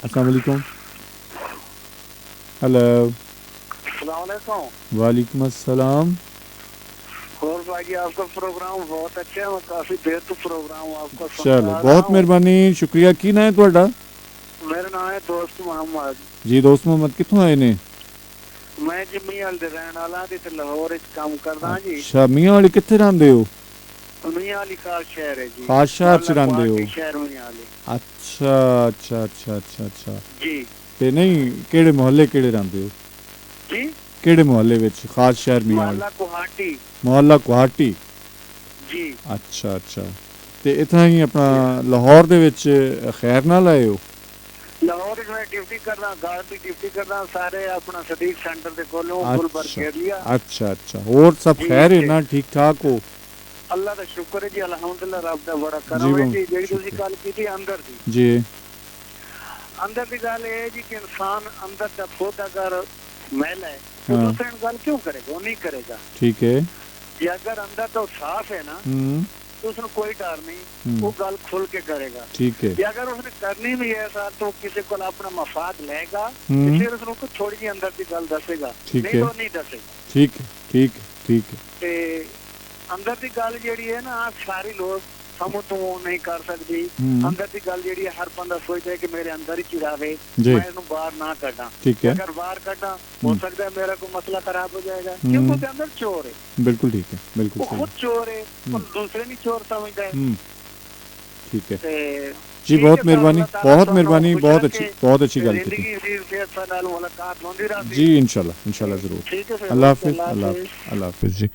अस्सलाम वालेकुम। हेलो। अस्सलाम। वालेकुम अस्सलाम। और भाई आपका प्रोग्राम बहुत अच्छा है, मैं काफी देर तो प्रोग्राम आपका सुनता चलो आ रहा बहुत हूँ। मेहरबानी, शुक्रिया। की ना है ਤੁਹਾਡਾ? मेरा नाम है दोस्त मोहम्मद। जी दोस्त मोहम्मद कित्थों आए ने? मैं जी मियां दे रहने वाला ते लाहौर च काम करदा जी। अच्छा मियां वाली कित्थे रहंदे हो? मियां वाली खास शहर है जी, खास शहर च मोहल्ला रहंदे हो? गुवाहाटी शहर मियां वाली अच्छा अच्छा अच्छा अच्छा अच्छा। जी। ते नहीं केड़े मोहल्ले केड़े रहंदे हो? जी केड़े मोहल्ले विच खास शहर मियां वाली? मोहल्ला गुवाहाटी मोहल्ला गुवाहाटी। जी। अच्छा अच्छा। ते इत्थां ही अपना लाहौर दे विच खैर नाल आए हो? लाहौर च मैं ड्यूटी करदा, गार्ड दी ड्यूटी करदा, सारे अपना सदीक सेंटर दे कोलों गुलबर्ग अच्छा एरिया अच्छा अच्छा। और सब जी। खैर है इत्थे ना, ठीक ठाक हो? अल्लाह दा शुक्र है जी, अल्हम्दुलिल्लाह, रब दा बड़ा जी करम है वो जी। जेड़ी तुसी शुक्रिया गल कीती अंदर दी, जी। अंदर की गल है जी कि इंसान अंदर का खुद अगर मैला है तो हाँ दूसरे गल क्यों करेगा? वो नहीं करेगा। ठीक है। ये अगर अंदर तो साफ है ना तो उसने कोई डर नहीं, वो गल खुल के करेगा। ठीक है। ये अगर उसने करनी भी है सर तो किसी को अपना मफाद लेगा तो फिर उसको थोड़ी जी अंदर की गल दसेगा, ठीक नहीं है तो नहीं दसेगा। ठीक है ठीक है ठीक है। ते अंदर की गल जेड़ी है ना सारे लोग समझ तो नहीं कर सकती। अंदर की गल जेड़ी है हर बंदा सोचता है कि मेरे अंदर ही चिरावे, जी मैं इन्हू बाहर ना कटा। ठीक है। अगर बाहर कटा हो सकता है मेरा कोई मसला खराब हो जाएगा, क्योंकि उसके अंदर चोर है। बिल्कुल ठीक है बिल्कुल वो सही। खुद चोर है और दूसरे नहीं चोर समझता है। ठीक है ते जी, ठीक बहुत है सर, मेहरबानी अल्लाह ताला बहुत दोनों मेहरबानी, खुश बहुत रखे, अच्छी गल की। जिंदगी सी सेहत नाल मुलाकात होंदी रहती। जी इंशाल्लाह इंशाल्लाह ज़रूर। ठीक है फिर, अल्लाह ओके, हाफिज़ अल्लाह अल्लाह हाफिज़। हाफिज़ अल्लाह हाफिज़ जी।